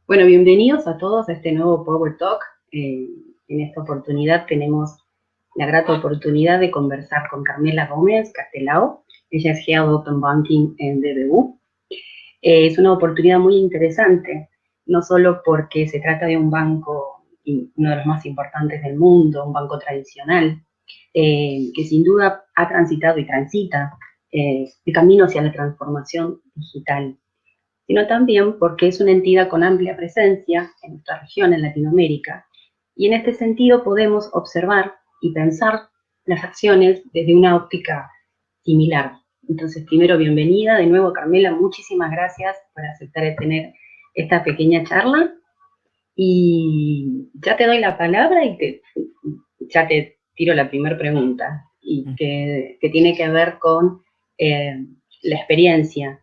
Bueno, bienvenidos a todos a este nuevo Power Talk. En esta oportunidad tenemos la grata oportunidad de conversar con Carmela Gómez Castelao. Ella es Head of Open Banking en BBVA. Es una oportunidad muy interesante, no solo porque se trata de un banco, uno de los más importantes del mundo, un banco tradicional, que sin duda ha transitado y transita el camino hacia la transformación digital, sino también porque es una entidad con amplia presencia en nuestra región, en Latinoamérica, y en este sentido podemos observar y pensar las acciones desde una óptica similar. Entonces, primero, bienvenida de nuevo, Carmela, muchísimas gracias por aceptar tener esta pequeña charla, y ya te doy la palabra y ya te tiro la primera pregunta, y que tiene que ver con la experiencia.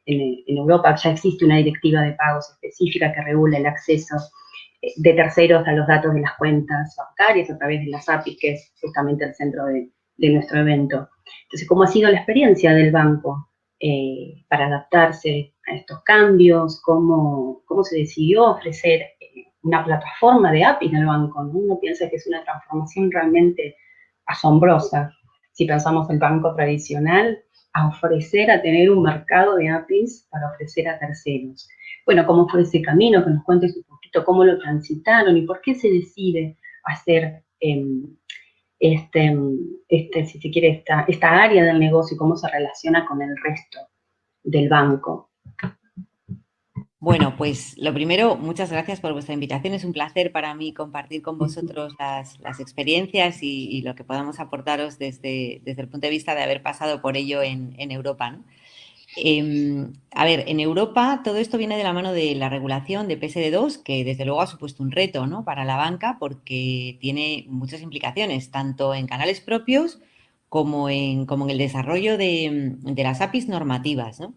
En Europa ya existe una directiva de pagos específica que regula el acceso de terceros a los datos de las cuentas bancarias a través de las APIs, que es justamente el centro de nuestro evento. Entonces, ¿cómo ha sido la experiencia del banco para adaptarse a estos cambios? ¿Cómo se decidió ofrecer una plataforma de APIs del banco? ¿No? Uno piensa que es una transformación realmente asombrosa. Si pensamos el banco tradicional, a ofrecer, a tener un mercado de APIs para ofrecer a terceros. Bueno, ¿cómo fue ese camino? Que nos cuentes un poquito cómo lo transitaron y por qué se decide hacer si se quiere, esta área del negocio y cómo se relaciona con el resto del banco. Bueno, pues lo primero, muchas gracias por vuestra invitación. Es un placer para mí compartir con vosotros las experiencias y lo que podamos aportaros desde el punto de vista de haber pasado por ello en Europa, ¿no? A ver, en Europa todo esto viene de la mano de la regulación de PSD2, que desde luego ha supuesto un reto, ¿no?, para la banca, porque tiene muchas implicaciones, tanto en canales propios como en el desarrollo de las APIs normativas, ¿no?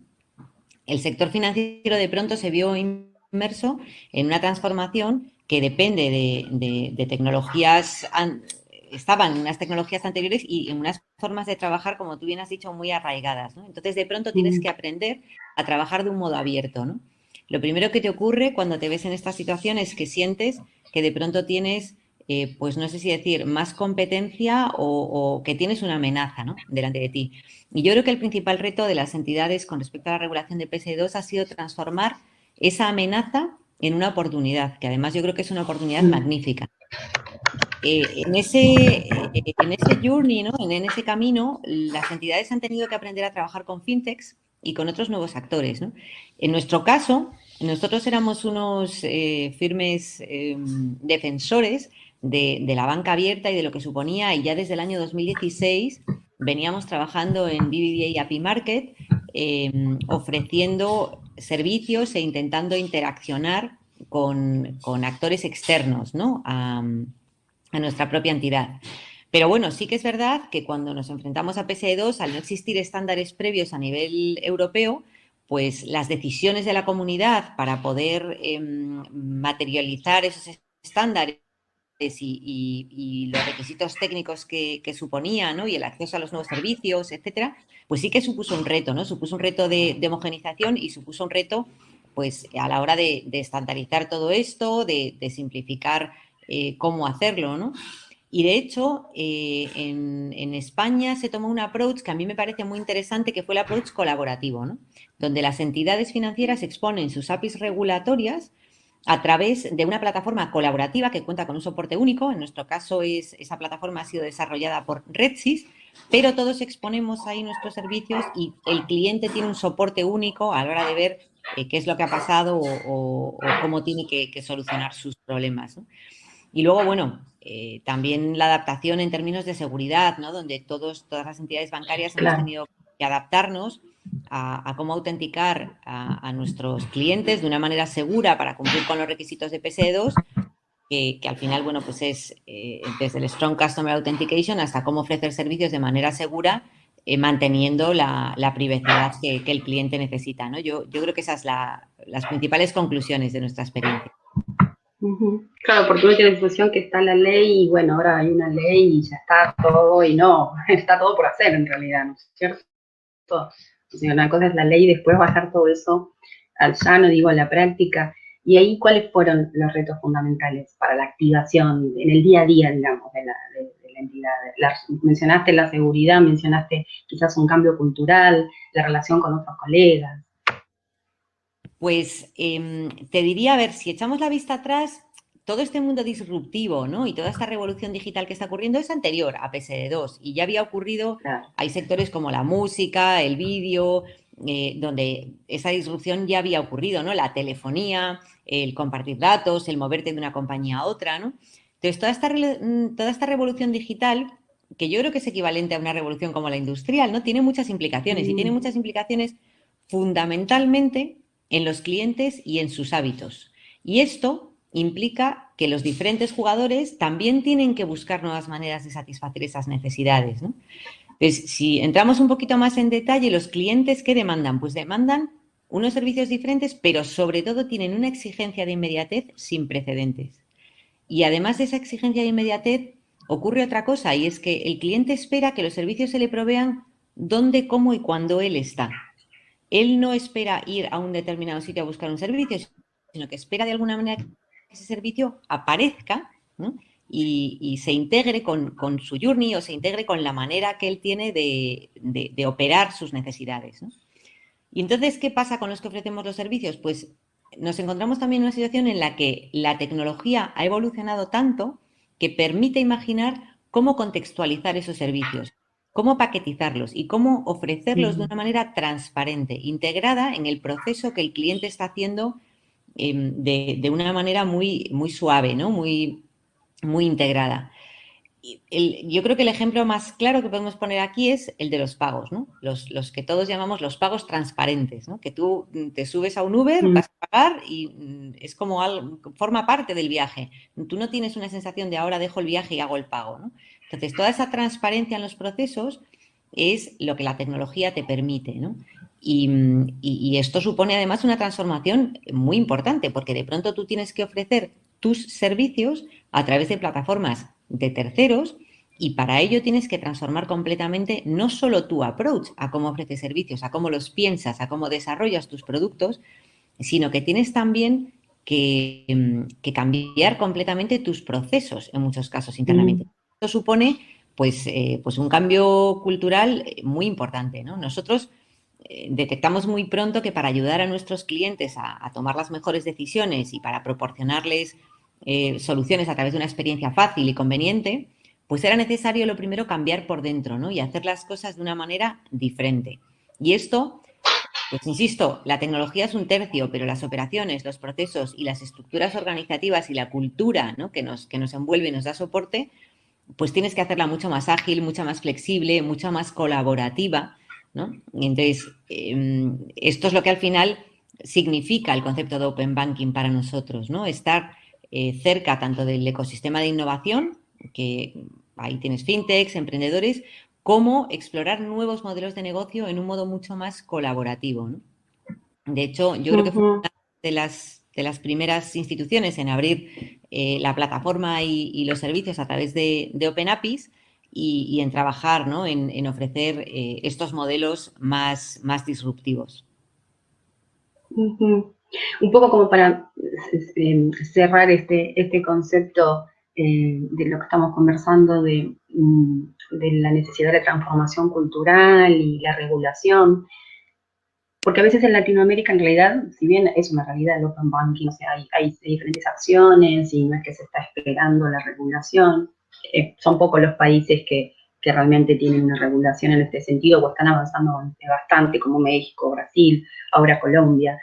El sector financiero de pronto se vio inmerso en una transformación que depende de tecnologías, estaban en unas tecnologías anteriores y en unas formas de trabajar, como tú bien has dicho, muy arraigadas, ¿no? Entonces, de pronto tienes que aprender a trabajar de un modo abierto, ¿no? Lo primero que te ocurre cuando te ves en esta situación es que sientes que de pronto tienes, pues no sé si decir, más competencia o que tienes una amenaza, ¿no?, delante de ti. Y yo creo que el principal reto de las entidades con respecto a la regulación de PSD2 ha sido transformar esa amenaza en una oportunidad, que además yo creo que es una oportunidad magnífica. En ese journey, ¿no?, en ese camino, las entidades han tenido que aprender a trabajar con fintechs y con otros nuevos actores, ¿no? En nuestro caso, nosotros éramos unos firmes defensores de la banca abierta y de lo que suponía, y ya desde el año 2016 veníamos trabajando en BBVA API Market, ofreciendo servicios e intentando interaccionar con actores externos, ¿no?, a nuestra propia entidad. Pero bueno, sí que es verdad que cuando nos enfrentamos a PSD2, al no existir estándares previos a nivel europeo, pues las decisiones de la comunidad para poder materializar esos estándares y los requisitos técnicos que suponía, ¿no?, y el acceso a los nuevos servicios, etcétera, pues sí que supuso un reto, ¿no? Supuso un reto de homogenización y supuso un reto, pues, a la hora de estandarizar todo esto, de simplificar cómo hacerlo, ¿no? Y de hecho, en España se tomó un approach que a mí me parece muy interesante, que fue el approach colaborativo, ¿no?, donde las entidades financieras exponen sus APIs regulatorias a través de una plataforma colaborativa que cuenta con un soporte único. En nuestro caso, esa plataforma ha sido desarrollada por RedSys, pero todos exponemos ahí nuestros servicios y el cliente tiene un soporte único a la hora de ver qué es lo que ha pasado o cómo tiene que solucionar sus problemas, ¿no? Y luego, bueno, también la adaptación en términos de seguridad, ¿no?, donde todas las entidades bancarias hemos tenido que adaptarnos a cómo autenticar a nuestros clientes de una manera segura para cumplir con los requisitos de PSD2, que al final, bueno, pues es desde el Strong Customer Authentication hasta cómo ofrecer servicios de manera segura, manteniendo la privacidad que el cliente necesita, ¿no? Yo creo que esas son las principales conclusiones de nuestra experiencia. Claro, porque uno tiene la impresión que está la ley y bueno, ahora hay una ley y ya está todo, y no, está todo por hacer en realidad, ¿no es cierto? O sea, una cosa es la ley y después bajar todo eso al llano, digo, a la práctica. Y ahí, ¿cuáles fueron los retos fundamentales para la activación en el día a día, digamos, de la entidad? Mencionaste la seguridad, mencionaste quizás un cambio cultural, la relación con otros colegas. Pues te diría, a ver, si echamos la vista atrás, todo este mundo disruptivo, ¿no? Y toda esta revolución digital que está ocurriendo es anterior a PSD2 y ya había ocurrido, Claro. hay sectores como la música, el vídeo, donde esa disrupción ya había ocurrido, ¿no? La telefonía, el compartir datos, el moverte de una compañía a otra, ¿no? Entonces, toda esta revolución digital, que yo creo que es equivalente a una revolución como la industrial, ¿no? Tiene muchas implicaciones y tiene muchas implicaciones fundamentalmente en los clientes y en sus hábitos. Y esto implica que los diferentes jugadores también tienen que buscar nuevas maneras de satisfacer esas necesidades, ¿no? Entonces, si entramos un poquito más en detalle, los clientes, ¿qué demandan? Pues demandan unos servicios diferentes, pero sobre todo tienen una exigencia de inmediatez sin precedentes. Y además de esa exigencia de inmediatez, ocurre otra cosa, y es que el cliente espera que los servicios se le provean donde, cómo y cuando él está. Él no espera ir a un determinado sitio a buscar un servicio, sino que espera de alguna manera que ese servicio aparezca, ¿no? y se integre con su journey o se integre con la manera que él tiene de operar sus necesidades, ¿no? Y entonces, ¿qué pasa con los que ofrecemos los servicios? Pues nos encontramos también en una situación en la que la tecnología ha evolucionado tanto que permite imaginar cómo contextualizar esos servicios, cómo paquetizarlos y cómo ofrecerlos de una manera transparente, integrada en el proceso que el cliente está haciendo de una manera muy, muy suave, ¿no? Muy, muy integrada. Yo creo que el ejemplo más claro que podemos poner aquí es el de los pagos, ¿no? Los que todos llamamos los pagos transparentes, ¿no? Que tú te subes a un Uber, vas a pagar y es como algo, forma parte del viaje. Tú no tienes una sensación de ahora dejo el viaje y hago el pago, ¿no? Entonces, toda esa transparencia en los procesos es lo que la tecnología te permite, ¿no? Y esto supone además una transformación muy importante, porque de pronto tú tienes que ofrecer tus servicios a través de plataformas de terceros y para ello tienes que transformar completamente no solo tu approach a cómo ofreces servicios, a cómo los piensas, a cómo desarrollas tus productos, sino que tienes también que cambiar completamente tus procesos en muchos casos internamente. Esto supone pues un cambio cultural muy importante, ¿no? Nosotros detectamos muy pronto que para ayudar a nuestros clientes a tomar las mejores decisiones y para proporcionarles soluciones a través de una experiencia fácil y conveniente, pues era necesario lo primero cambiar por dentro, ¿no? Y hacer las cosas de una manera diferente. Y esto, pues insisto, la tecnología es un tercio, pero las operaciones, los procesos y las estructuras organizativas y la cultura, ¿no? que nos envuelve y nos da soporte, pues tienes que hacerla mucho más ágil, mucho más flexible, mucho más colaborativa, ¿no? Y entonces, esto es lo que al final significa el concepto de Open Banking para nosotros, ¿no? Estar cerca tanto del ecosistema de innovación, que ahí tienes fintechs, emprendedores, como explorar nuevos modelos de negocio en un modo mucho más colaborativo, ¿no? De hecho, yo creo que fue una de las primeras instituciones en abrir la plataforma y los servicios a través de Open APIs y en trabajar, ¿no? en ofrecer estos modelos más disruptivos. Un poco como para cerrar este concepto de lo que estamos conversando de la necesidad de transformación cultural y la regulación, porque a veces en Latinoamérica en realidad, si bien es una realidad el Open Banking, o sea, hay diferentes acciones y no es que se está esperando la regulación, son pocos los países que realmente tienen una regulación en este sentido o están avanzando bastante, como México, Brasil, ahora Colombia.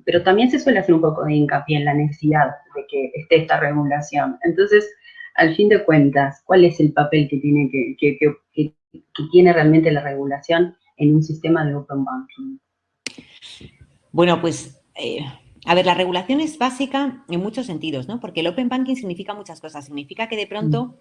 Pero también se suele hacer un poco de hincapié en la necesidad de que esté esta regulación. Entonces, al fin de cuentas, ¿cuál es el papel que tiene que tiene realmente la regulación en un sistema de Open Banking? Bueno, pues, a ver, la regulación es básica en muchos sentidos, ¿no? Porque el Open Banking significa muchas cosas. Significa que de pronto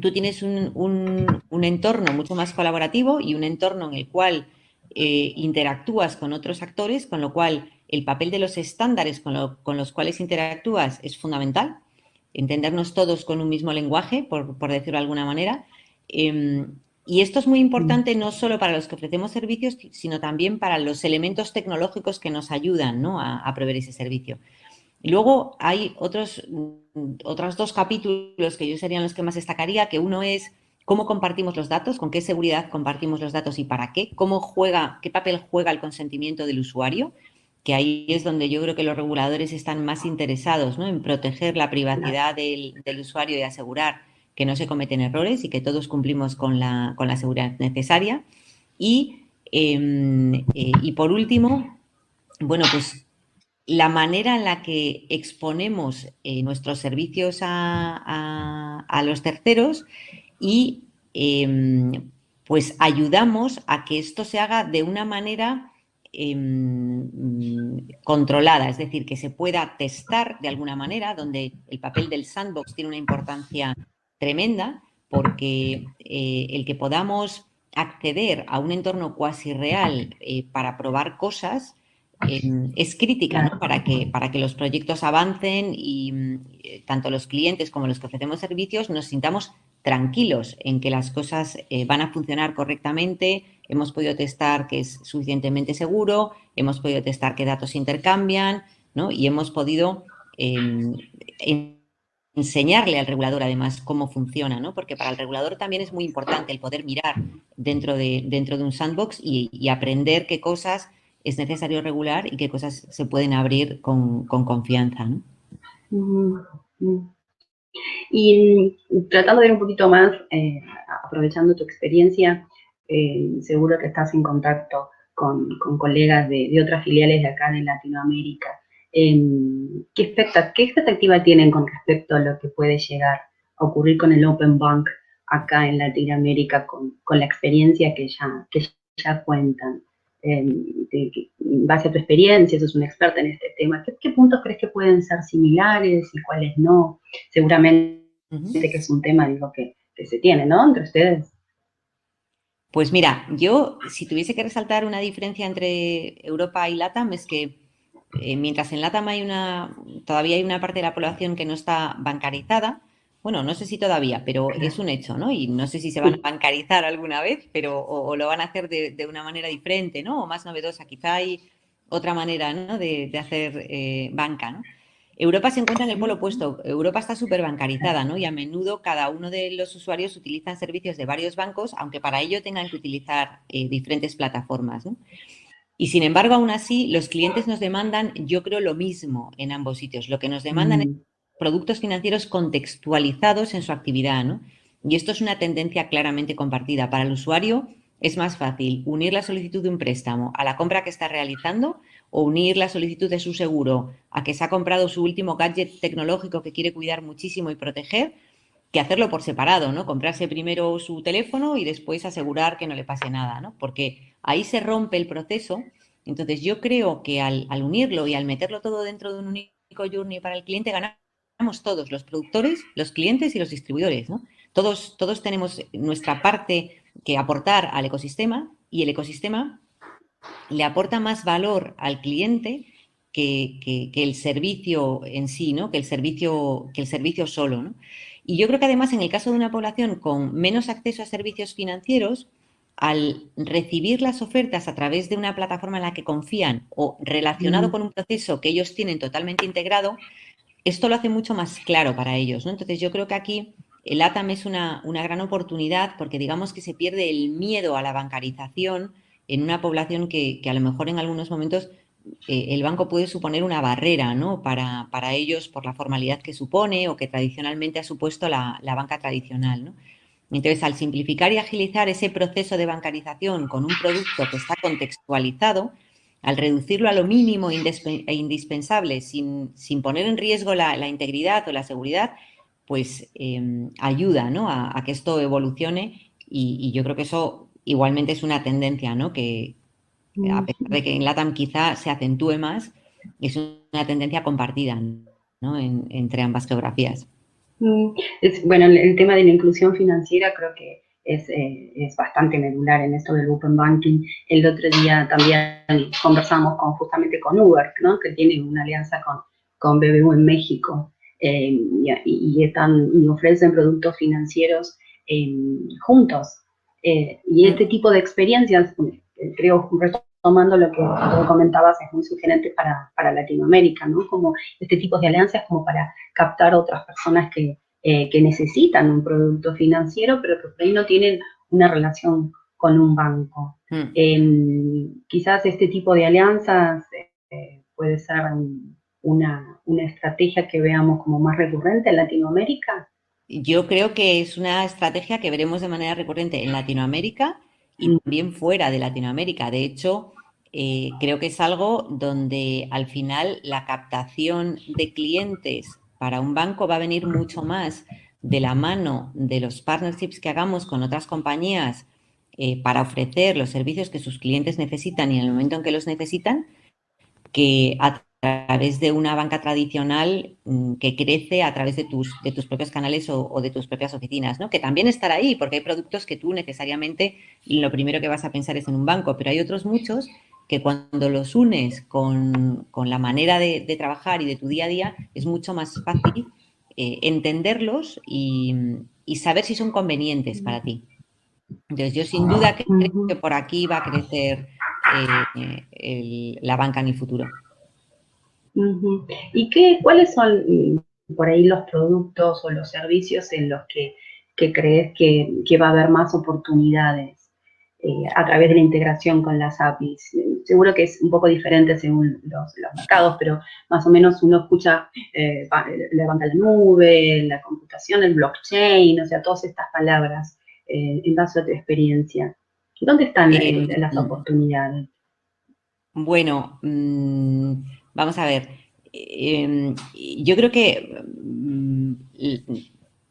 tú tienes un entorno mucho más colaborativo y un entorno en el cual interactúas con otros actores, con lo cual el papel de los estándares con los cuales interactúas es fundamental. Entendernos todos con un mismo lenguaje, por decirlo de alguna manera. Y esto es muy importante no solo para los que ofrecemos servicios, sino también para los elementos tecnológicos que nos ayudan, ¿no?, a proveer ese servicio. Y luego hay otros 2 capítulos que yo serían los que más destacaría, que uno es cómo compartimos los datos, con qué seguridad compartimos los datos y para qué, qué papel juega el consentimiento del usuario, que ahí es donde yo creo que los reguladores están más interesados, ¿no?, en proteger la privacidad del usuario y asegurar que no se cometen errores y que todos cumplimos con la seguridad necesaria. Y por último, bueno, pues la manera en la que exponemos nuestros servicios a los terceros y pues ayudamos a que esto se haga de una manera controlada, es decir, que se pueda testar de alguna manera, donde el papel del sandbox tiene una importancia tremenda, porque el que podamos acceder a un entorno cuasi real para probar cosas es crítica, ¿no?, para que los proyectos avancen y tanto los clientes como los que ofrecemos servicios nos sintamos tranquilos en que las cosas van a funcionar correctamente. Hemos podido testar que es suficientemente seguro, hemos podido testar qué datos se intercambian, ¿no?, y hemos podido enseñarle al regulador además cómo funciona, ¿no?, porque para el regulador también es muy importante el poder mirar dentro de un sandbox y aprender qué cosas es necesario regular y qué cosas se pueden abrir con confianza, ¿no? Y tratando de ir un poquito más, aprovechando tu experiencia, seguro que estás en contacto con colegas de otras filiales de acá de Latinoamérica. ¿Qué expectativa tienen con respecto a lo que puede llegar a ocurrir con el Open Bank acá en Latinoamérica con la experiencia que ya cuentan? En base a tu experiencia, sos una experta en este tema, ¿qué puntos crees que pueden ser similares y cuáles no? Seguramente que es un tema, digo, que se tiene, ¿no?, entre ustedes. Pues mira, yo si tuviese que resaltar una diferencia entre Europa y LATAM es que mientras en LATAM todavía hay una parte de la población que no está bancarizada, bueno, no sé si todavía, pero es un hecho, ¿no? Y no sé si se van a bancarizar alguna vez, pero o lo van a hacer de una manera diferente, ¿no?, o más novedosa. Quizá hay otra manera, ¿no?, de hacer banca, ¿no? Europa se encuentra en el polo opuesto. Europa está súper bancarizada, ¿no? Y a menudo cada uno de los usuarios utilizan servicios de varios bancos, aunque para ello tengan que utilizar diferentes plataformas, ¿no? Y sin embargo, aún así, los clientes nos demandan, yo creo, lo mismo en ambos sitios. Lo que nos demandan es productos financieros contextualizados en su actividad, ¿no? Y esto es una tendencia claramente compartida. Para el usuario es más fácil unir la solicitud de un préstamo a la compra que está realizando o unir la solicitud de su seguro a que se ha comprado su último gadget tecnológico que quiere cuidar muchísimo y proteger, que hacerlo por separado, ¿no? Comprarse primero su teléfono y después asegurar que no le pase nada, ¿no? Porque ahí se rompe el proceso. Entonces, yo creo que al unirlo y al meterlo todo dentro de un único journey para el cliente, ganamos todos, los productores, los clientes y los distribuidores, ¿no? Todos tenemos nuestra parte que aportar al ecosistema y el ecosistema le aporta más valor al cliente que el servicio en sí, ¿no?, que el servicio solo, ¿no? Y yo creo que además en el caso de una población con menos acceso a servicios financieros, al recibir las ofertas a través de una plataforma en la que confían o relacionado con un proceso que ellos tienen totalmente integrado, esto lo hace mucho más claro para ellos, ¿no? Entonces yo creo que aquí el ATAM es una gran oportunidad porque digamos que se pierde el miedo a la bancarización en una población que a lo mejor en algunos momentos el banco puede suponer una barrera, ¿no?, para ellos por la formalidad que supone o que tradicionalmente ha supuesto la banca tradicional, ¿no? Entonces, al simplificar y agilizar ese proceso de bancarización con un producto que está contextualizado, al reducirlo a lo mínimo e indispensable sin poner en riesgo la integridad o la seguridad, pues ayuda, ¿no?, a que esto evolucione y yo creo que eso igualmente es una tendencia, ¿no?, que a pesar de que en LATAM quizá se acentúe más, es una tendencia compartida, ¿no?, entre ambas geografías. Bueno, el tema de la inclusión financiera creo que es bastante medular en esto del Open Banking. El otro día también conversamos justamente con Uber, ¿no?, que tiene una alianza con BBVA en México y ofrecen productos financieros juntos. Y este tipo de experiencias, creo, retomando lo que tú comentabas, es muy sugerente para Latinoamérica, ¿no? Como este tipo de alianzas como para captar a otras personas que necesitan un producto financiero, pero que por ahí no tienen una relación con un banco. Quizás este tipo de alianzas puede ser una estrategia que veamos como más recurrente en Latinoamérica. Yo creo que es una estrategia que veremos de manera recurrente en Latinoamérica y también fuera de Latinoamérica. De hecho, creo que es algo donde al final la captación de clientes para un banco va a venir mucho más de la mano de los partnerships que hagamos con otras compañías para ofrecer los servicios que sus clientes necesitan y en el momento en que los necesitan, que a través de una banca tradicional que crece a través de tus propios canales o de tus propias oficinas, ¿no? Que también estará ahí, porque hay productos que tú necesariamente lo primero que vas a pensar es en un banco, pero hay otros muchos que cuando los unes con la manera de trabajar y de tu día a día, es mucho más fácil entenderlos y saber si son convenientes para ti. Entonces, yo sin duda creo que por aquí va a crecer la banca en el futuro. ¿Y cuáles son por ahí los productos o los servicios en los que crees que va a haber más oportunidades a través de la integración con las APIs? Seguro que es un poco diferente según los mercados, pero más o menos uno escucha la banca en la nube, la computación, el blockchain, o sea, todas estas palabras en base a tu experiencia. ¿Dónde están las oportunidades? Bueno, vamos a ver. Yo creo que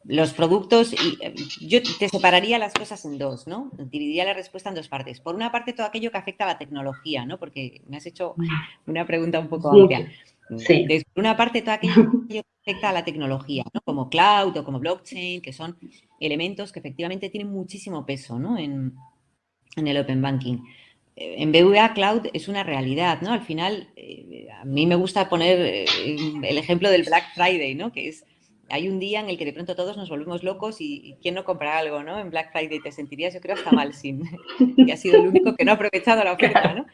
los productos, yo te separaría las cosas en dos, ¿no? Dividiría la respuesta en dos partes. Por una parte, todo aquello que afecta a la tecnología, ¿no? Porque me has hecho una pregunta un poco amplia. Sí. Por una parte, todo aquello que afecta a la tecnología, ¿no? Como cloud o como blockchain, que son elementos que efectivamente tienen muchísimo peso, ¿no? En el Open Banking. En BVA Cloud es una realidad, ¿no? Al final, a mí me gusta poner el ejemplo del Black Friday, ¿no? Que es, hay un día en el que de pronto todos nos volvemos locos y ¿quién no compra algo, ¿no? En Black Friday te sentirías, yo creo, hasta mal sin que has sido el único que no ha aprovechado la oferta, ¿no?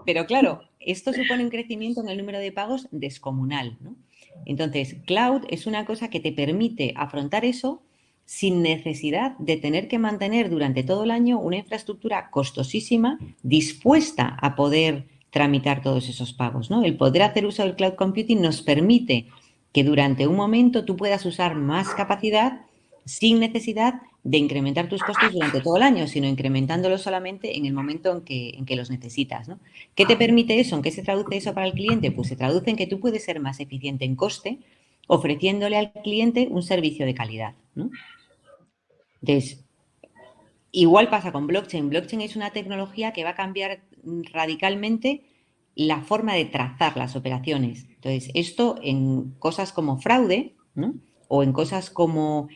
Pero claro, esto supone un crecimiento en el número de pagos descomunal, ¿no? Entonces, Cloud es una cosa que te permite afrontar eso sin necesidad de tener que mantener durante todo el año una infraestructura costosísima dispuesta a poder tramitar todos esos pagos, ¿no? El poder hacer uso del cloud computing nos permite que durante un momento tú puedas usar más capacidad sin necesidad de incrementar tus costos durante todo el año, sino incrementándolos solamente en el momento en que los necesitas, ¿no? ¿Qué te permite eso? ¿En qué se traduce eso para el cliente? Pues se traduce en que tú puedes ser más eficiente en coste ofreciéndole al cliente un servicio de calidad, ¿no? Entonces, igual pasa con blockchain. Blockchain es una tecnología que va a cambiar radicalmente la forma de trazar las operaciones. Entonces, esto en cosas como fraude, ¿no? O en cosas como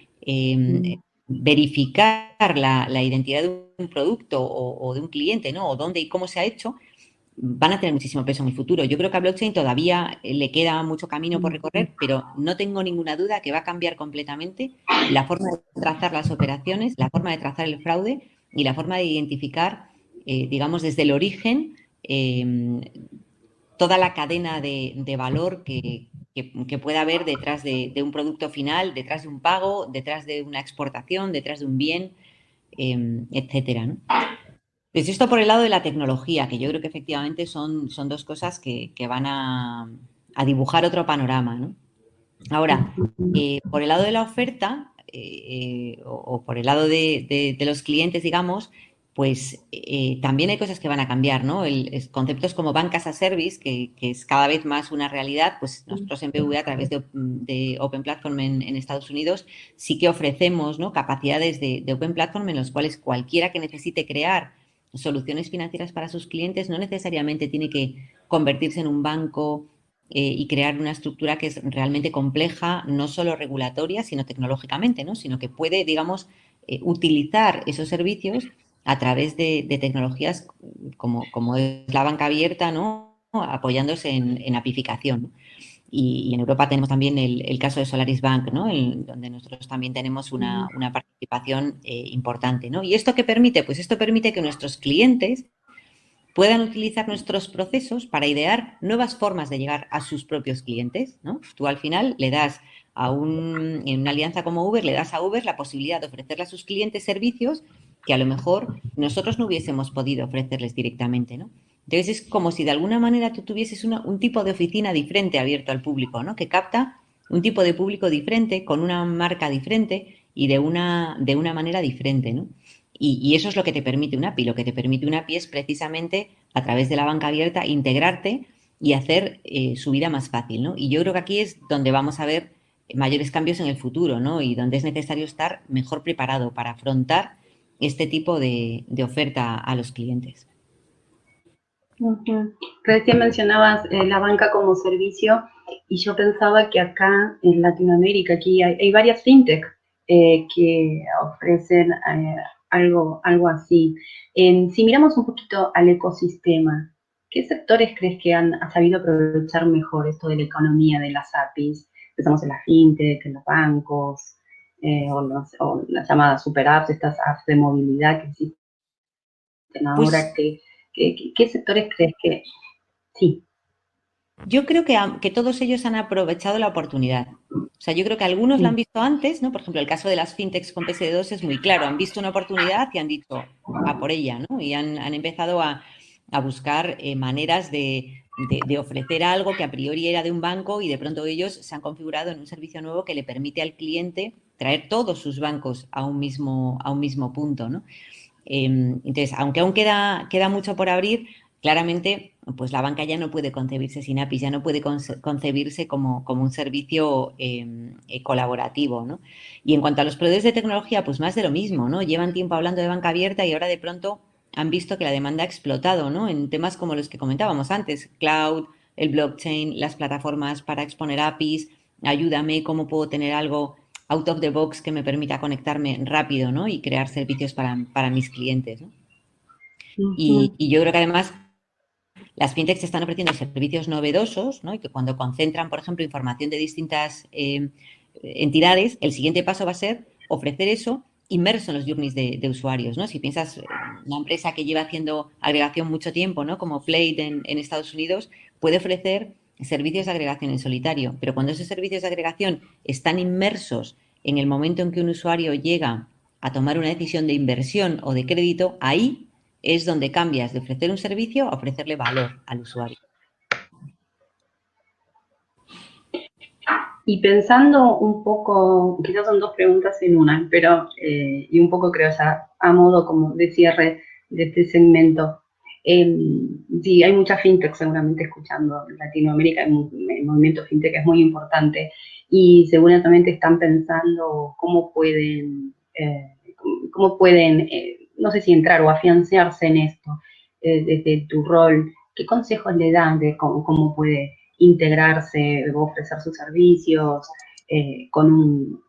verificar la identidad de un producto o de un cliente, ¿no? O dónde y cómo se ha hecho, van a tener muchísimo peso en el futuro. Yo creo que a blockchain todavía le queda mucho camino por recorrer, pero no tengo ninguna duda que va a cambiar completamente la forma de trazar las operaciones, la forma de trazar el fraude y la forma de identificar, digamos, desde el origen toda la cadena de valor que pueda haber detrás de un producto final, detrás de un pago, detrás de una exportación, detrás de un bien, etcétera, ¿no? Pues esto por el lado de la tecnología, que yo creo que efectivamente son dos cosas que van a dibujar otro panorama, ¿no? Ahora, por el lado de la oferta o por el lado de los clientes, digamos, pues también hay cosas que van a cambiar, ¿no? Conceptos como Bank as a Service, que es cada vez más una realidad, pues nosotros en BVA a través de Open Platform en Estados Unidos sí que ofrecemos, ¿no? Capacidades de Open Platform en los cuales cualquiera que necesite crear soluciones financieras para sus clientes no necesariamente tiene que convertirse en un banco y crear una estructura que es realmente compleja, no solo regulatoria, sino tecnológicamente, ¿no? Sino que puede, digamos, utilizar esos servicios a través de tecnologías como es la banca abierta, ¿no? Apoyándose en apificación, ¿no? Y en Europa tenemos también el caso de Solaris Bank, ¿no? Donde nosotros también tenemos una participación importante, ¿no? ¿Y esto qué permite? Pues esto permite que nuestros clientes puedan utilizar nuestros procesos para idear nuevas formas de llegar a sus propios clientes, ¿no? Tú al final le das en una alianza como Uber, le das a Uber la posibilidad de ofrecerle a sus clientes servicios que a lo mejor nosotros no hubiésemos podido ofrecerles directamente, ¿no? Entonces es como si de alguna manera tú tuvieses un tipo de oficina diferente abierto al público, ¿no? Que capta un tipo de público diferente, con una marca diferente y de una manera diferente, ¿no? Y eso es lo que te permite una API. Lo que te permite una API es precisamente, a través de la banca abierta, integrarte y hacer su vida más fácil, ¿no? Y yo creo que aquí es donde vamos a ver mayores cambios en el futuro, ¿no? Y donde es necesario estar mejor preparado para afrontar este tipo de oferta a los clientes. Recién mencionabas la banca como servicio y yo pensaba que acá en Latinoamérica aquí hay varias fintech que ofrecen algo así. Si miramos un poquito al ecosistema, ¿qué sectores crees que han sabido aprovechar mejor esto de la economía de las APIs? Pensamos en las fintech, en los bancos, o las llamadas super apps, estas apps de movilidad que existen ahora. Pues ¿Qué sectores crees que sí? yo creo que todos ellos han aprovechado la oportunidad. O sea, yo creo que algunos la han visto antes, ¿no? Por ejemplo, el caso de las fintechs con PSD2 es muy claro. Han visto una oportunidad y han dicho a por ella, ¿no? Y han empezado a buscar maneras de ofrecer algo que a priori era de un banco y de pronto ellos se han configurado en un servicio nuevo que le permite al cliente traer todos sus bancos a un mismo punto, ¿no? Entonces, aunque aún queda mucho por abrir, claramente, pues la banca ya no puede concebirse sin APIs, ya no puede concebirse como un servicio colaborativo, ¿no? Y en cuanto a los proveedores de tecnología, pues más de lo mismo, ¿no? Llevan tiempo hablando de banca abierta y ahora de pronto han visto que la demanda ha explotado, ¿no? En temas como los que comentábamos antes, cloud, el blockchain, las plataformas para exponer APIs, ayúdame, cómo puedo tener algo out of the box que me permita conectarme rápido, ¿no? Y crear servicios para mis clientes, ¿no? Y yo creo que además las fintechs están ofreciendo servicios novedosos, ¿no? Y que cuando concentran, por ejemplo, información de distintas entidades, el siguiente paso va a ser ofrecer eso inmerso en los journeys de usuarios, ¿no? Si piensas una empresa que lleva haciendo agregación mucho tiempo, ¿no? Como Plate en Estados Unidos, puede ofrecer servicios de agregación en solitario, pero cuando esos servicios de agregación están inmersos en el momento en que un usuario llega a tomar una decisión de inversión o de crédito, ahí es donde cambias de ofrecer un servicio a ofrecerle valor al usuario. Y pensando un poco, quizás son dos preguntas en una, pero y un poco creo ya a modo como de cierre de este segmento. Sí, hay mucha fintech seguramente escuchando. En Latinoamérica el movimiento fintech es muy importante y seguramente están pensando cómo pueden no sé si entrar o afianzarse en esto desde tu rol. ¿Qué consejos le dan de cómo puede integrarse o ofrecer sus servicios con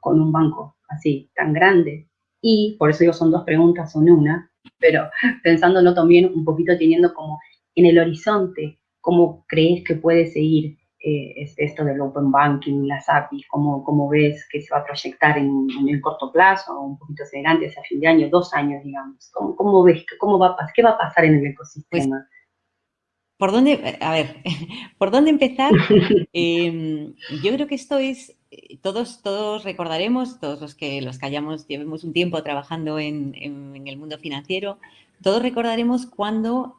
un banco así tan grande? Y por eso digo, son dos preguntas, son una, pero pensándolo también un poquito teniendo como en el horizonte, ¿cómo crees que puede seguir esto del open banking, las APIs? ¿Cómo ves que se va a proyectar en el corto plazo, o un poquito hacia adelante, hacia fin de año, 2 años, digamos? ¿Cómo ves? ¿Qué va a pasar en el Pues, ecosistema? ¿por dónde, a ver, por dónde empezar? Yo creo que esto es, todos recordaremos, todos los que llevemos un tiempo trabajando en el mundo financiero, todos recordaremos cuando,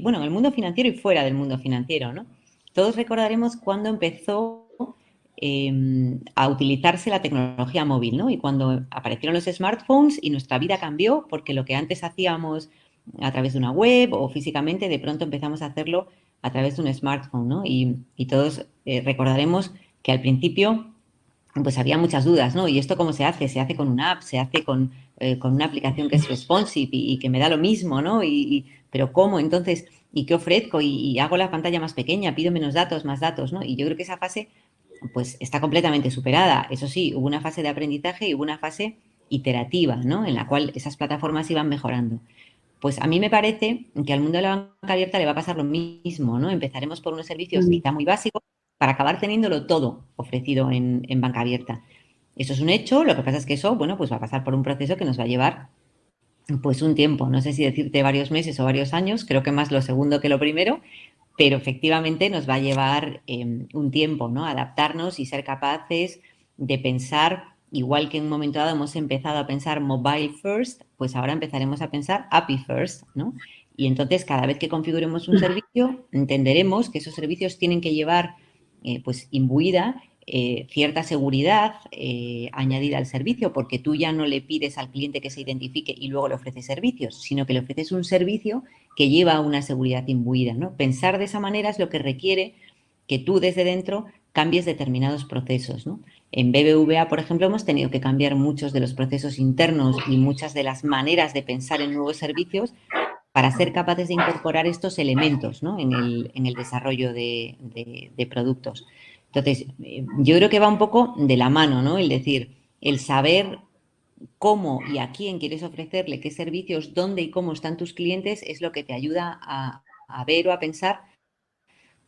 bueno, en el mundo financiero y fuera del mundo financiero, ¿no? Todos recordaremos cuando empezó a utilizarse la tecnología móvil, ¿no? Y cuando aparecieron los smartphones y nuestra vida cambió, porque lo que antes hacíamos a través de una web o físicamente, de pronto empezamos a hacerlo a través de un smartphone, ¿no? Y todos recordaremos que al principio pues había muchas dudas, ¿no? ¿Y esto cómo se hace? ¿Se hace con una app? ¿Se hace con una aplicación que es responsive y que me da lo mismo, ¿no? Pero ¿cómo? Entonces, ¿y qué ofrezco? Y hago la pantalla más pequeña, pido menos datos, más datos, ¿no? Y yo creo que esa fase pues está completamente superada. Eso sí, hubo una fase de aprendizaje y hubo una fase iterativa, ¿no? En la cual esas plataformas iban mejorando. Pues a mí me parece que al mundo de la banca abierta le va a pasar lo mismo, ¿no? Empezaremos por unos servicios quizá muy básicos, para acabar teniéndolo todo ofrecido en banca abierta. Eso es un hecho, lo que pasa es que eso, bueno, pues va a pasar por un proceso que nos va a llevar pues un tiempo, no sé si decirte varios meses o varios años, creo que más lo segundo que lo primero, pero efectivamente nos va a llevar un tiempo, ¿no? Adaptarnos y ser capaces de pensar, igual que en un momento dado hemos empezado a pensar mobile first, pues ahora empezaremos a pensar API first, ¿no? Y entonces cada vez que configuremos un servicio, entenderemos que esos servicios tienen que llevar pues imbuida cierta seguridad añadida al servicio, porque tú ya no le pides al cliente que se identifique y luego le ofreces servicios, sino que le ofreces un servicio que lleva una seguridad imbuida, ¿no? Pensar de esa manera es lo que requiere que tú desde dentro cambies determinados procesos, ¿no? En BBVA, por ejemplo, hemos tenido que cambiar muchos de los procesos internos y muchas de las maneras de pensar en nuevos servicios para ser capaces de incorporar estos elementos, ¿no? en el desarrollo de productos. Entonces, yo creo que va un poco de la mano, ¿no? El decir, el saber cómo y a quién quieres ofrecerle qué servicios, dónde y cómo están tus clientes, es lo que te ayuda a ver o a pensar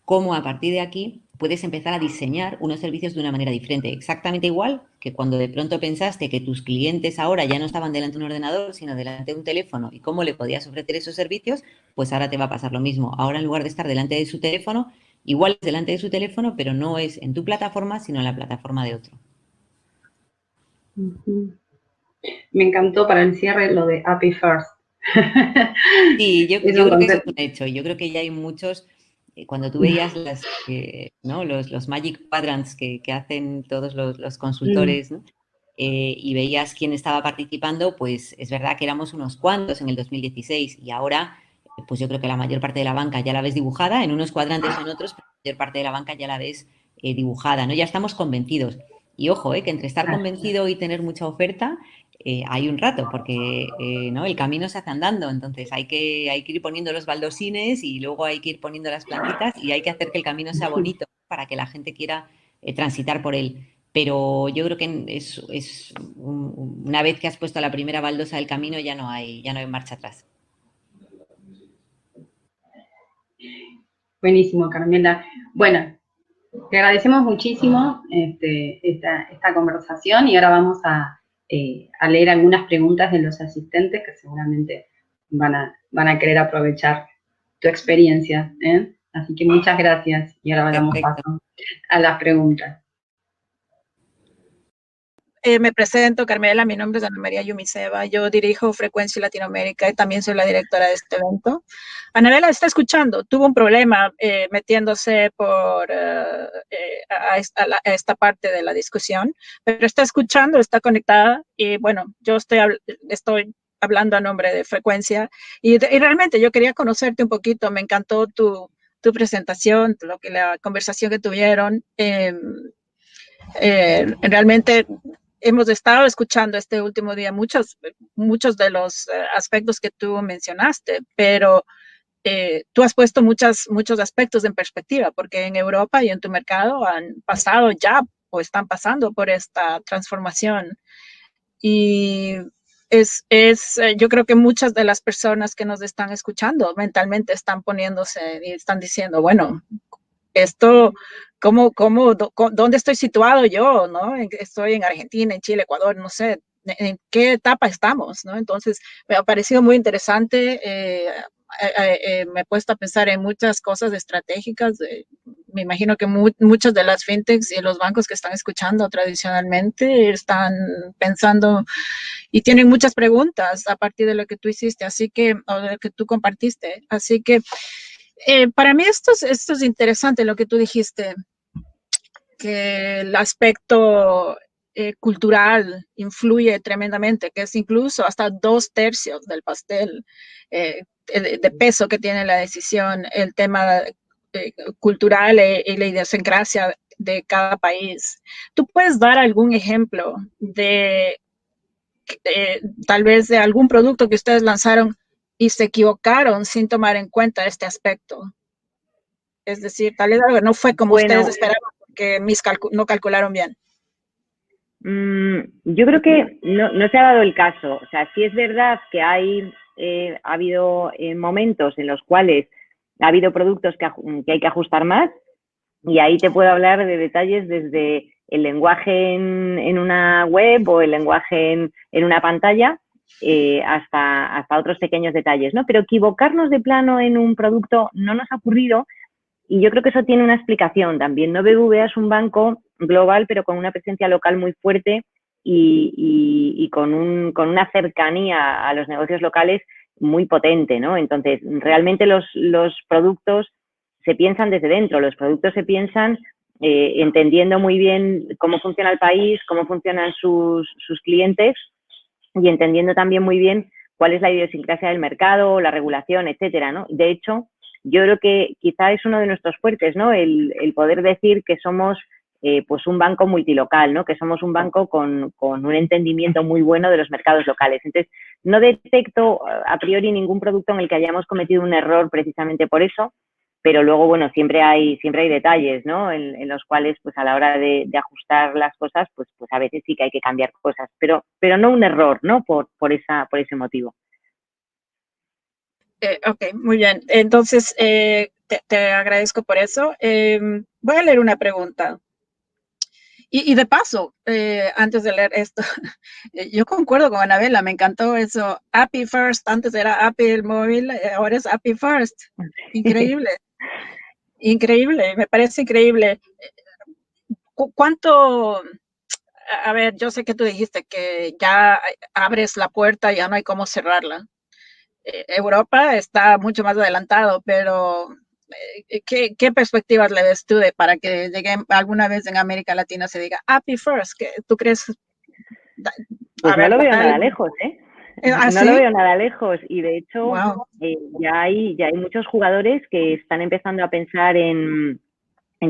cómo a partir de aquí puedes empezar a diseñar unos servicios de una manera diferente. Exactamente igual que cuando de pronto pensaste que tus clientes ahora ya no estaban delante de un ordenador, sino delante de un teléfono y cómo le podías ofrecer esos servicios, pues ahora te va a pasar lo mismo. Ahora en lugar de estar delante de su teléfono, igual es delante de su teléfono, pero no es en tu plataforma, sino en la plataforma de otro. Me encantó para el cierre lo de API First. Sí, yo creo que eso es un hecho. Yo creo que ya hay muchos, cuando tú veías ¿no? los Magic Quadrants que hacen todos los consultores, ¿no? Y veías quién estaba participando, pues es verdad que éramos unos cuantos en el 2016 y ahora, pues yo creo que la mayor parte de la banca ya la ves dibujada, en unos cuadrantes o en otros, pero la mayor parte de la banca ya la ves dibujada, ¿no? Ya estamos convencidos. Y ojo, que entre estar convencido y tener mucha oferta, hay un rato, porque ¿no? El camino se hace andando, entonces hay que ir poniendo los baldosines y luego hay que ir poniendo las plantitas y hay que hacer que el camino sea bonito para que la gente quiera transitar por él. Pero yo creo que una vez que has puesto la primera baldosa del camino ya no hay marcha atrás. Buenísimo, Carmela. Bueno, te agradecemos muchísimo esta conversación y ahora vamos a leer algunas preguntas de los asistentes que seguramente van a querer aprovechar tu experiencia. Así que muchas gracias y ahora damos paso a las preguntas. Me presento, Carmela, mi nombre es Ana María Yumiseva, yo dirijo Frecuencia Latinoamérica y también soy la directora de este evento. Anabela está escuchando, tuvo un problema metiéndose a esta parte de la discusión, pero está escuchando, está conectada y bueno, yo estoy hablando a nombre de Frecuencia y realmente yo quería conocerte un poquito, me encantó tu presentación, la conversación que tuvieron. Realmente hemos estado escuchando este último día muchos de los aspectos que tú mencionaste, pero tú has puesto muchos aspectos en perspectiva, porque en Europa y en tu mercado han pasado ya o están pasando por esta transformación. Y yo creo que muchas de las personas que nos están escuchando mentalmente están poniéndose y están diciendo, bueno, esto, ¿dónde estoy situado yo? ¿No? Estoy en Argentina, en Chile, Ecuador, no sé, ¿en qué etapa estamos? ¿No? Entonces, me ha parecido muy interesante. Me he puesto a pensar en muchas cosas estratégicas. Me imagino que muchas de las fintechs y los bancos que están escuchando tradicionalmente están pensando y tienen muchas preguntas a partir de lo que tú hiciste, o de lo que tú compartiste. Así que para mí esto es interesante lo que tú dijiste, que el aspecto cultural influye tremendamente, que es incluso hasta 2/3 del pastel de peso que tiene la decisión, el tema cultural y la idiosincrasia de cada país. ¿Tú puedes dar algún ejemplo de tal vez de algún producto que ustedes lanzaron y se equivocaron sin tomar en cuenta este aspecto? Es decir, tal vez algo no fue como ustedes esperaban porque no calcularon bien. Yo creo que no se ha dado el caso. O sea, sí es verdad que ha habido momentos en los cuales ha habido productos que hay que ajustar más, Y ahí te puedo hablar de detalles desde el lenguaje en una web o el lenguaje en una pantalla, hasta otros pequeños detalles, ¿no? Pero equivocarnos de plano en un producto no nos ha ocurrido, y yo creo que eso tiene una explicación también, ¿no? BBVA es un banco global, pero con una presencia local muy fuerte y con una cercanía a los negocios locales muy potente, ¿no? Entonces, realmente los productos se piensan desde dentro, los productos se piensan entendiendo muy bien cómo funciona el país, cómo funcionan sus clientes, y entendiendo también muy bien cuál es la idiosincrasia del mercado, la regulación, etcétera, ¿no? De hecho, yo creo que quizá es uno de nuestros fuertes, ¿no? El poder decir que somos pues un banco multilocal, ¿no? Que somos un banco con un entendimiento muy bueno de los mercados locales. Entonces, no detecto a priori ningún producto en el que hayamos cometido un error precisamente por eso, pero luego, bueno, siempre hay detalles, ¿no? En los cuales, pues a la hora de ajustar las cosas, pues a veces sí que hay que cambiar cosas, pero no un error, ¿no? Por ese motivo. Ok, muy bien. Entonces, te agradezco por eso. Voy a leer una pregunta. Y de paso, antes de leer esto, yo concuerdo con Anabela, me encantó eso. Happy First, antes era Apple Móvil, ahora es Happy First. Increíble, increíble, me parece increíble. ¿Cuánto? A ver, yo sé que tú dijiste que ya abres la puerta, ya no hay cómo cerrarla. Europa está mucho más adelantado, pero ¿qué perspectivas le ves tú para que llegue alguna vez en América Latina se diga Happy First? ¿Tú crees? Pues no lo veo nada lejos, ¿eh? No lo veo nada lejos, y de hecho wow. ya hay muchos jugadores que están empezando a pensar en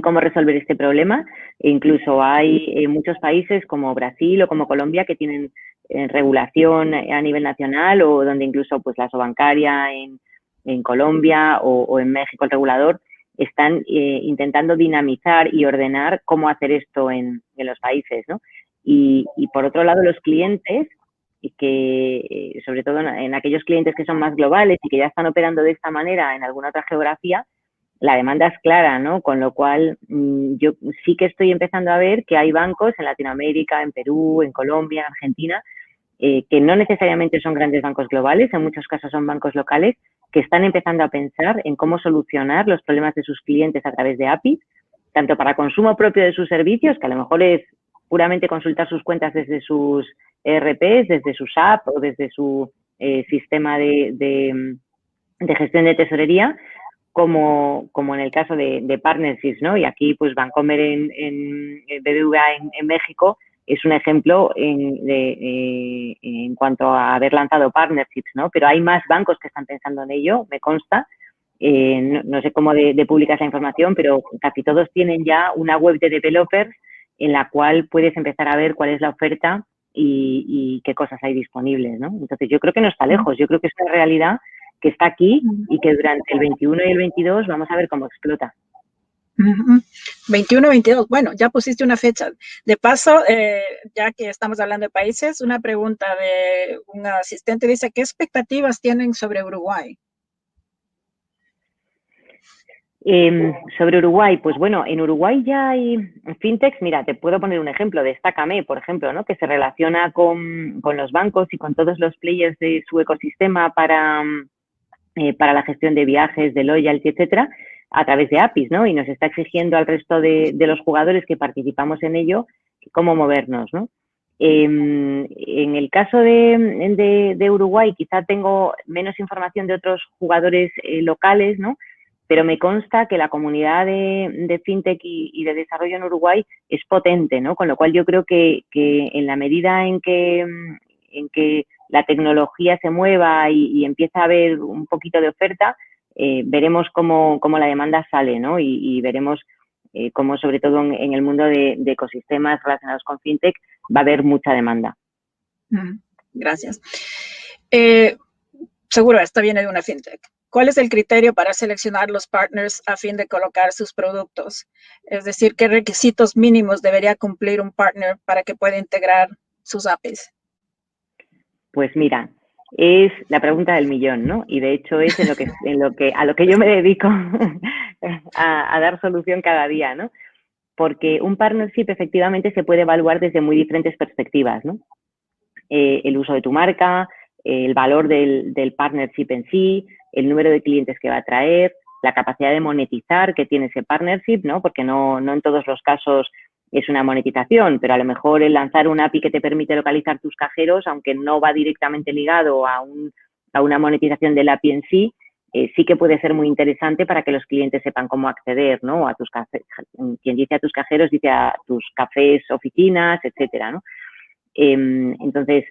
cómo resolver este problema. E incluso hay muchos países como Brasil o como Colombia que tienen regulación a nivel nacional, o donde incluso pues la Sobancaria en Colombia o en México el regulador están intentando dinamizar y ordenar cómo hacer esto en los países, ¿no? Y por otro lado, los clientes, que sobre todo en aquellos clientes que son más globales y que ya están operando de esta manera en alguna otra geografía, la demanda es clara, ¿no? Con lo cual, yo sí que estoy empezando a ver que hay bancos en Latinoamérica, en Perú, en Colombia, en Argentina, que no necesariamente son grandes bancos globales, en muchos casos son bancos locales, que están empezando a pensar en cómo solucionar los problemas de sus clientes a través de APIs, tanto para consumo propio de sus servicios, que a lo mejor es puramente consultar sus cuentas desde sus ERPs, desde sus apps o desde su sistema de gestión de tesorería, como en el caso de partnerships, ¿no? Y aquí, pues, Bancomer en BBVA en México es un ejemplo en cuanto a haber lanzado partnerships, ¿no? Pero hay más bancos que están pensando en ello, me consta. No sé cómo de pública es la información, pero casi todos tienen ya una web de developers en la cual puedes empezar a ver cuál es la oferta y qué cosas hay disponibles, ¿no? Entonces, yo creo que no está lejos, yo creo que es una realidad que está aquí y que durante el 21 y el 22 vamos a ver cómo explota. 21, 22, bueno, ya pusiste una fecha. De paso, ya que estamos hablando de países, una pregunta de un asistente dice, ¿qué expectativas tienen sobre Uruguay? Sobre Uruguay, pues bueno, en Uruguay ya hay fintechs. Mira, te puedo poner un ejemplo, Destácame, por ejemplo, ¿no? Que se relaciona con los bancos y con todos los players de su ecosistema para la gestión de viajes, de loyalty, etcétera, a través de APIs, ¿no? Y nos está exigiendo al resto de los jugadores que participamos en ello cómo movernos, ¿no? En el caso de Uruguay, quizá tengo menos información de otros jugadores locales, ¿no? Pero me consta que la comunidad de fintech y de desarrollo en Uruguay es potente, ¿no? Con lo cual yo creo que en la medida en que la tecnología se mueva y empieza a haber un poquito de oferta, veremos cómo la demanda sale, ¿no? Y veremos cómo, sobre todo en el mundo de ecosistemas relacionados con fintech, va a haber mucha demanda. Gracias. Seguro, esto viene de una fintech. ¿Cuál es el criterio para seleccionar los partners a fin de colocar sus productos? Es decir, ¿qué requisitos mínimos debería cumplir un partner para que pueda integrar sus APIs? Pues mira, es la pregunta del millón, ¿no? Y de hecho es a lo que yo me dedico a dar solución cada día, ¿no? Porque un partnership efectivamente se puede evaluar desde muy diferentes perspectivas, ¿no? El uso de tu marca, el valor del partnership en sí, el número de clientes que va a traer, la capacidad de monetizar que tiene ese partnership, ¿no? Porque no en todos los casos es una monetización, pero a lo mejor el lanzar una API que te permite localizar tus cajeros, aunque no va directamente ligado a una monetización del API en sí, sí que puede ser muy interesante para que los clientes sepan cómo acceder, ¿no? A tus cafés, quien dice a tus cajeros dice a tus cafés, oficinas, etcétera, ¿no? Entonces,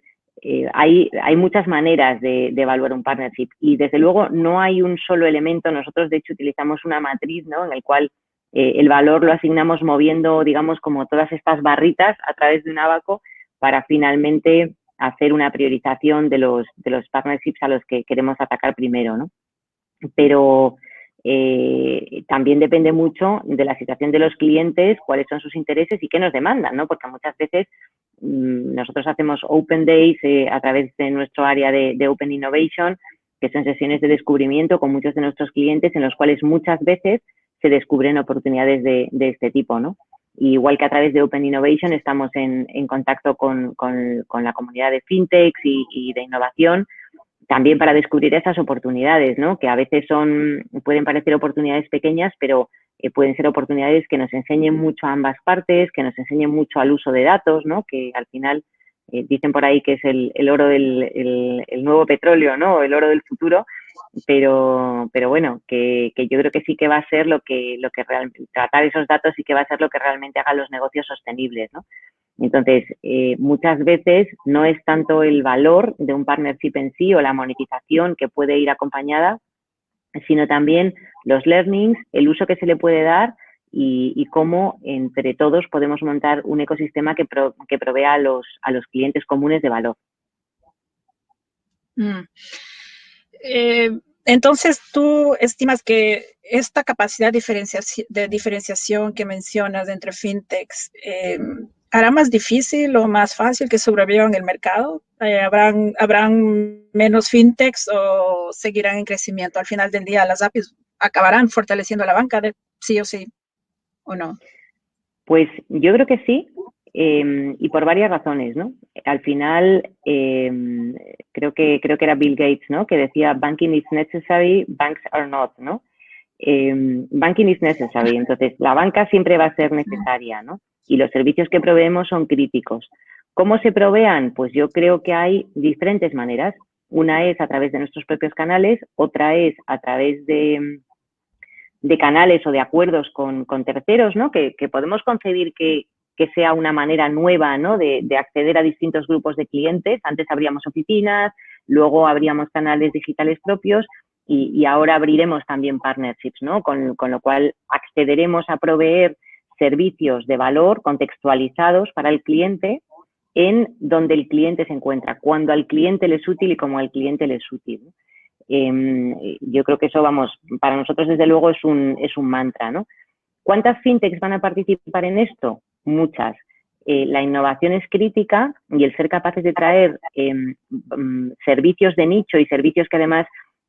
hay muchas maneras de evaluar un partnership y desde luego no hay un solo elemento. Nosotros de hecho utilizamos una matriz, ¿no? En el cual el valor lo asignamos moviendo, digamos, como todas estas barritas a través de un abaco para finalmente hacer una priorización de los partnerships a los que queremos atacar primero, ¿no? Pero también depende mucho de la situación de los clientes, cuáles son sus intereses y qué nos demandan, ¿no? Porque muchas veces nosotros hacemos Open Days a través de nuestro área de Open Innovation, que son sesiones de descubrimiento con muchos de nuestros clientes en los cuales muchas veces se descubren oportunidades de este tipo, ¿no? Y igual que a través de Open Innovation estamos en contacto con la comunidad de fintechs y de innovación, también para descubrir esas oportunidades, ¿no? Que a veces pueden parecer oportunidades pequeñas, pero pueden ser oportunidades que nos enseñen mucho a ambas partes, que nos enseñen mucho al uso de datos, ¿no? Que al final dicen por ahí que es el oro el nuevo petróleo, ¿no? El oro del futuro, pero bueno, que yo creo que sí que va a ser lo que realmente, tratar esos datos sí que va a ser lo que realmente haga los negocios sostenibles, ¿no? Entonces, muchas veces no es tanto el valor de un partnership en sí o la monetización que puede ir acompañada, sino también los learnings, el uso que se le puede dar y cómo entre todos podemos montar un ecosistema que provea a los clientes comunes de valor. Entonces, ¿tú estimas que esta capacidad de diferenciación que mencionas entre fintechs hará más difícil o más fácil que sobrevivan en el mercado? ¿Habrán menos fintechs o seguirán en crecimiento? Al final del día, las APIs acabarán fortaleciendo la banca, sí o sí, ¿o no? Pues yo creo que sí, y por varias razones, ¿no? Al final, creo que era Bill Gates, ¿no? Que decía, banking is necessary, banks are not, ¿no? Banking is necessary, entonces la banca siempre va a ser necesaria, ¿no? Y los servicios que proveemos son críticos. ¿Cómo se provean? Pues yo creo que hay diferentes maneras. Una es a través de nuestros propios canales, otra es a través de canales o de acuerdos con terceros, ¿no? Que podemos concebir que sea una manera nueva, ¿no? de acceder a distintos grupos de clientes. Antes abríamos oficinas, luego abríamos canales digitales propios y ahora abriremos también partnerships, ¿no? Con lo cual accederemos a proveer servicios de valor contextualizados para el cliente en donde el cliente se encuentra, cuando al cliente le es útil y como al cliente le es útil. Yo creo que eso, vamos, para nosotros desde luego es un mantra, ¿no? ¿Cuántas fintechs van a participar en esto? Muchas. La innovación es crítica y el ser capaces de traer servicios de nicho y servicios que además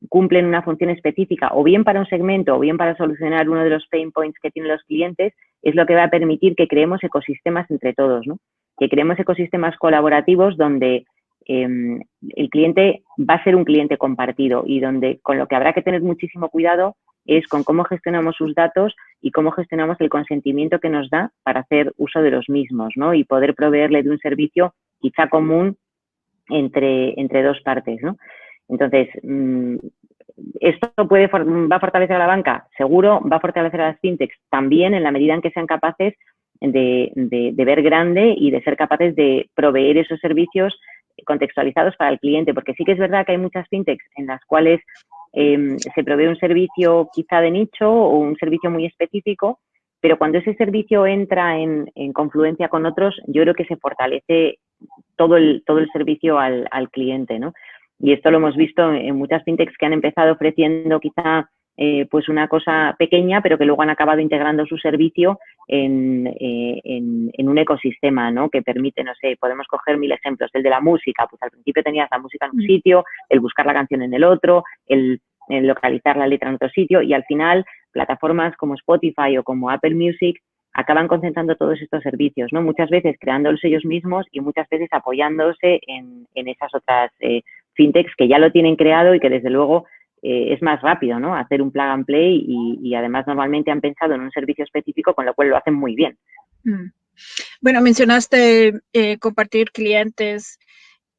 cumplen una función específica o bien para un segmento o bien para solucionar uno de los pain points que tienen los clientes es lo que va a permitir que creemos ecosistemas entre todos, ¿no? Que creemos ecosistemas colaborativos donde el cliente va a ser un cliente compartido y donde con lo que habrá que tener muchísimo cuidado es con cómo gestionamos sus datos y cómo gestionamos el consentimiento que nos da para hacer uso de los mismos, ¿no? Y poder proveerle de un servicio quizá común entre dos partes, ¿no? Entonces, ¿esto va a fortalecer a la banca? Seguro. ¿Va a fortalecer a las fintechs? También, en la medida en que sean capaces de ver grande y de ser capaces de proveer esos servicios contextualizados para el cliente, porque sí que es verdad que hay muchas fintechs en las cuales se provee un servicio quizá de nicho o un servicio muy específico, pero cuando ese servicio entra en confluencia con otros, yo creo que se fortalece todo el servicio al cliente, ¿no? Y esto lo hemos visto en muchas fintechs que han empezado ofreciendo quizá pues una cosa pequeña, pero que luego han acabado integrando su servicio en un ecosistema, ¿no? Que permite, no sé, podemos coger 1000 ejemplos. El de la música, pues al principio tenías la música en un sitio, el buscar la canción en el otro, el localizar la letra en otro sitio, y al final plataformas como Spotify o como Apple Music acaban concentrando todos estos servicios, ¿no? Muchas veces creándolos ellos mismos y muchas veces apoyándose en esas otras fintechs que ya lo tienen creado y que desde luego es más rápido, ¿no? Hacer un plug and play y además normalmente han pensado en un servicio específico, con lo cual lo hacen muy bien. Bueno, mencionaste compartir clientes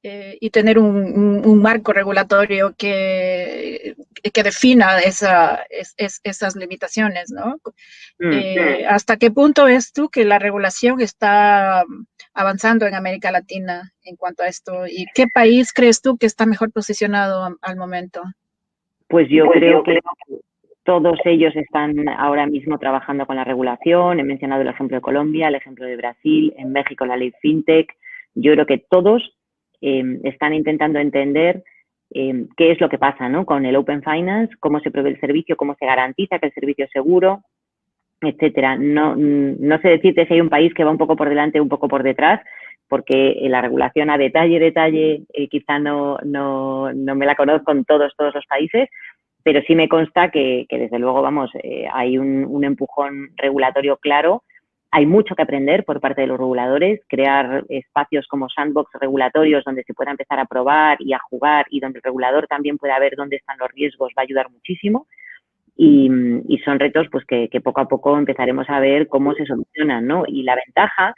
y tener un marco regulatorio que defina esas limitaciones, ¿no? ¿Hasta qué punto ves tú que la regulación está avanzando en América Latina en cuanto a esto? ¿Y qué país crees tú que está mejor posicionado al momento? Pues yo creo que todos ellos están ahora mismo trabajando con la regulación. He mencionado el ejemplo de Colombia, el ejemplo de Brasil, en México la ley FinTech. Yo creo que todos están intentando entender qué es lo que pasa, ¿no? Con el Open Finance, cómo se provee el servicio, cómo se garantiza que el servicio es seguro, etcétera. No sé decirte si hay un país que va un poco por delante o un poco por detrás, porque la regulación a detalle, quizá no me la conozco en todos los países, pero sí me consta que desde luego, vamos, hay un empujón regulatorio claro. Hay mucho que aprender por parte de los reguladores, crear espacios como sandbox regulatorios donde se pueda empezar a probar y a jugar, y donde el regulador también pueda ver dónde están los riesgos, va a ayudar muchísimo. Y son retos pues que poco a poco empezaremos a ver cómo se solucionan, ¿no? Y la ventaja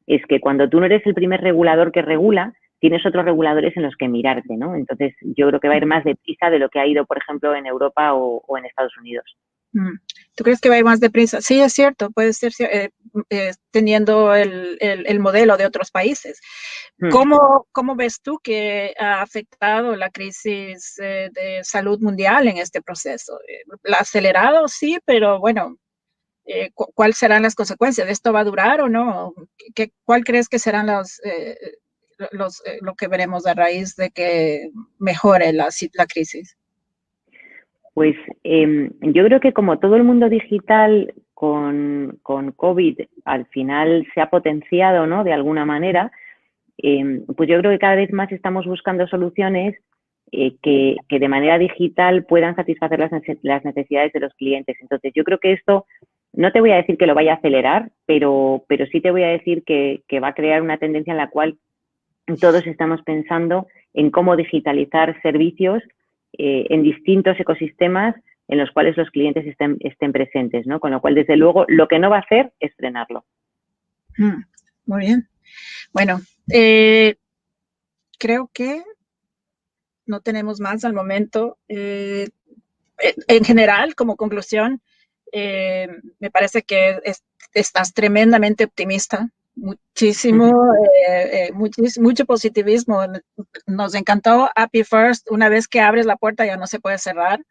es que cuando tú no eres el primer regulador que regula, tienes otros reguladores en los que mirarte, ¿no? Entonces, yo creo que va a ir más deprisa de lo que ha ido, por ejemplo, en Europa o en Estados Unidos. ¿Tú crees que va a ir más deprisa? Sí, es cierto, puede ser teniendo el modelo de otros países. ¿Cómo ves tú que ha afectado la crisis de salud mundial en este proceso? ¿La ha acelerado? Sí, pero bueno, ¿cuáles serán las consecuencias? ¿Esto va a durar o no? ¿Cuál crees que serán lo que veremos a raíz de que mejore la crisis? Pues yo creo que como todo el mundo digital con COVID al final se ha potenciado, ¿no? De alguna manera, pues yo creo que cada vez más estamos buscando soluciones que de manera digital puedan satisfacer las necesidades de los clientes. Entonces, yo creo que esto, no te voy a decir que lo vaya a acelerar, pero sí te voy a decir que va a crear una tendencia en la cual todos estamos pensando en cómo digitalizar servicios en distintos ecosistemas en los cuales los clientes estén presentes, ¿no? Con lo cual, desde luego, lo que no va a hacer es frenarlo. Muy bien. Bueno, creo que no tenemos más al momento. En general, como conclusión, me parece que estás tremendamente optimista. Mucho positivismo. Nos encantó Happy First. Una vez que abres la puerta ya no se puede cerrar.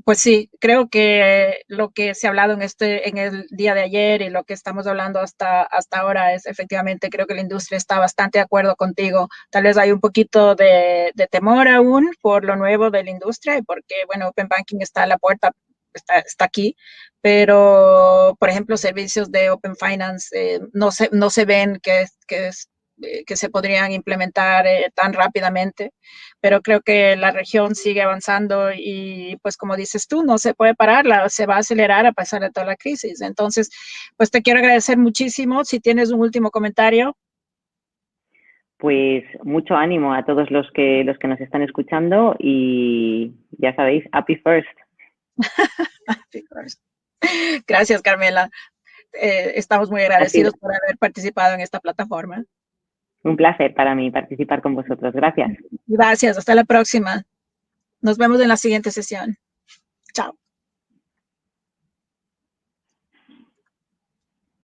Pues sí, creo que lo que se ha hablado en el día de ayer y lo que estamos hablando hasta ahora es efectivamente, creo que la industria está bastante de acuerdo contigo. Tal vez hay un poquito de temor aún por lo nuevo de la industria y porque, bueno, Open Banking está a la puerta, está aquí, pero, por ejemplo, servicios de Open Finance no se ven que se podrían implementar tan rápidamente, pero creo que la región sigue avanzando y pues como dices tú, no se puede parar, se va a acelerar a pesar de toda la crisis. Entonces, pues te quiero agradecer muchísimo. Si tienes un último comentario. Pues mucho ánimo a todos los que nos están escuchando y ya sabéis, Happy First. Happy First. Gracias, Carmela. Estamos muy agradecidos por haber participado en esta plataforma. Un placer para mí participar con vosotros. Gracias. Gracias. Hasta la próxima. Nos vemos en la siguiente sesión.